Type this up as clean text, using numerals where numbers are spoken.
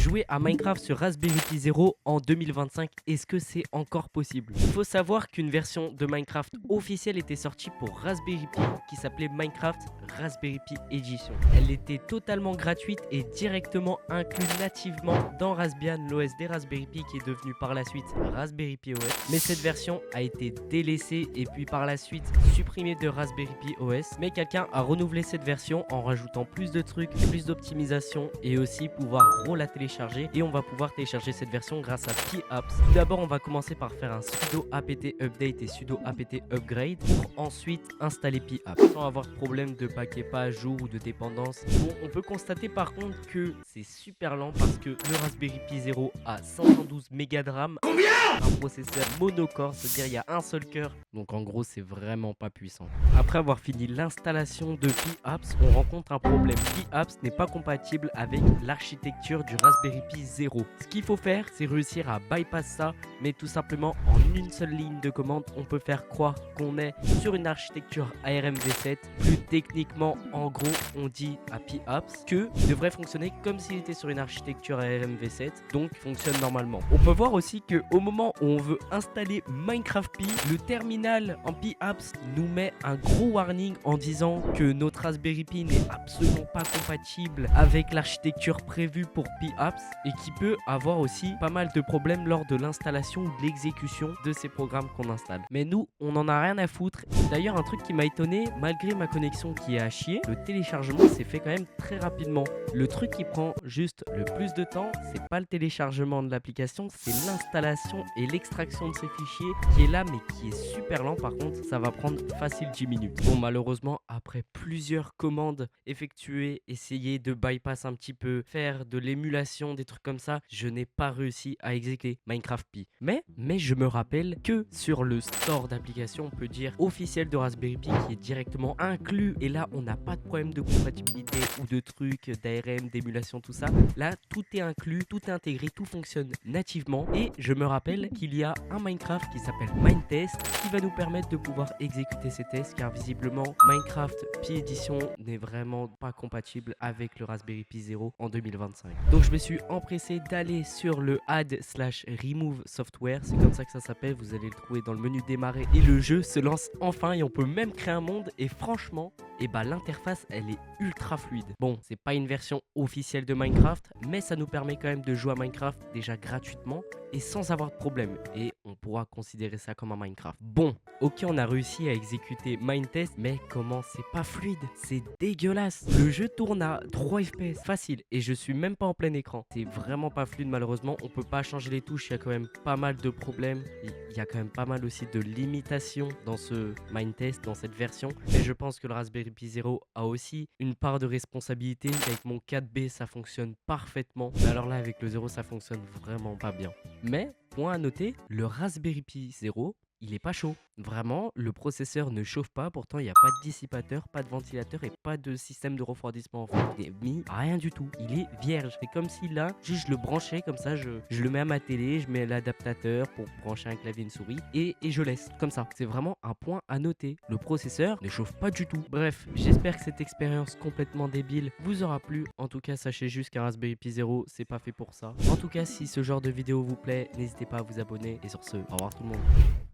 Jouer à Minecraft sur Raspberry Pi Zero en 2025, est-ce que c'est encore possible? Il faut savoir qu'une version de Minecraft officielle était sortie pour Raspberry Pi qui s'appelait Minecraft Raspberry Pi Edition. Elle était totalement gratuite et directement inclue nativement dans Raspbian, l'OS des Raspberry Pi qui est devenu par la suite Raspberry Pi OS. Mais cette version a été délaissée et puis par la suite supprimée de Raspberry Pi OS. Mais quelqu'un a renouvelé cette version en rajoutant plus de trucs, plus d'optimisation et aussi pouvoir la télécharger, et on va pouvoir télécharger cette version grâce à Pi Apps. Tout d'abord, on va commencer par faire un sudo apt update et sudo apt upgrade pour ensuite installer Pi Apps sans avoir de problème de paquet pas à jour ou de dépendance. Bon, on peut constater par contre que c'est super lent parce que le Raspberry Pi Zero a 512 mégas de RAM, un processeur monocore, c'est-à-dire il y a un seul cœur, donc en gros c'est vraiment pas puissant. Après avoir fini l'installation de Pi Apps, on rencontre un problème. Pi Apps n'est pas compatible avec l'architecture du Raspberry Pi Zero. Ce qu'il faut faire, c'est réussir à bypass ça, mais tout simplement en une seule ligne de commande, on peut faire croire qu'on est sur une architecture ARM V7. Plus techniquement, en gros, on dit à Pi Apps que devrait fonctionner comme s'il était sur une architecture ARM V7, donc fonctionne normalement. On peut voir aussi que au moment où on veut installer Minecraft Pi, le terminal en Pi Apps nous met un gros warning en disant que notre Raspberry Pi n'est absolument pas compatible avec l'architecture prévue pour Pi Apps et qui peut avoir aussi pas mal de problèmes lors de l'installation ou de l'exécution de ces programmes qu'on installe. Mais nous, on en a rien à foutre. D'ailleurs, un truc qui m'a étonné, malgré ma connexion qui est à chier, le téléchargement s'est fait quand même très rapidement. Le truc qui prend juste le plus de temps, c'est pas le téléchargement de l'application, c'est l'installation et l'extraction de ces fichiers qui est là mais qui est super lent. Par contre, ça va prendre facile 10 minutes. Bon, malheureusement, après plusieurs commandes effectuées, essayer de bypass un petit peu, faire de l'émulation, des trucs comme ça, je n'ai pas réussi à exécuter Minecraft Pi. Mais je me rappelle que sur le store d'applications, on peut dire officiel de Raspberry Pi qui est directement inclus, et là on n'a pas de problème de compatibilité ou de trucs d'ARM, d'émulation, tout ça. Là tout est inclus, tout est intégré, tout fonctionne nativement, et je me rappelle qu'il y a un Minecraft qui s'appelle Minetest qui va nous permettre de pouvoir exécuter ces tests, car visiblement Minecraft Pi Edition n'est vraiment pas compatible avec le Raspberry Pi Zero en 2025. Donc je me suis empressé d'aller sur le add/remove software, c'est comme ça que ça s'appelle, vous allez le trouver dans le menu démarrer, et le jeu se lance enfin et on peut même créer un monde, et franchement, l'interface elle est ultra fluide. Bon, c'est pas une version officielle de Minecraft, mais ça nous permet quand même de jouer à Minecraft déjà gratuitement et sans avoir de problème, et on pourra considérer ça comme un Minecraft. Bon, ok, on a réussi à exécuter Minetest, mais comment c'est pas fluide, c'est dégueulasse. Le jeu tourne à 3 FPS facile et je suis même pas en plein écran. C'est vraiment pas fluide malheureusement, on peut pas changer les touches, il y a quand même pas mal de problèmes, il y a quand même pas mal aussi de limitations dans ce Minetest, dans cette version, et je pense que le Raspberry Pi Zero a aussi une part de responsabilité. Avec mon 4B ça fonctionne parfaitement, mais alors là avec le Zero ça fonctionne vraiment pas bien. Mais, point à noter, le Raspberry Pi Zero, il est pas chaud. Vraiment, le processeur ne chauffe pas, pourtant il n'y a pas de dissipateur, pas de ventilateur et pas de système de refroidissement. Enfin, il est mis rien du tout. Il est vierge. C'est comme si là, juste je le branchais comme ça, je le mets à ma télé, je mets l'adaptateur pour brancher un clavier et une souris et je laisse comme ça. C'est vraiment un point à noter. Le processeur ne chauffe pas du tout. Bref, j'espère que cette expérience complètement débile vous aura plu. En tout cas, sachez juste qu'un Raspberry Pi Zero, c'est pas fait pour ça. En tout cas, si ce genre de vidéo vous plaît, n'hésitez pas à vous abonner et sur ce, au revoir tout le monde.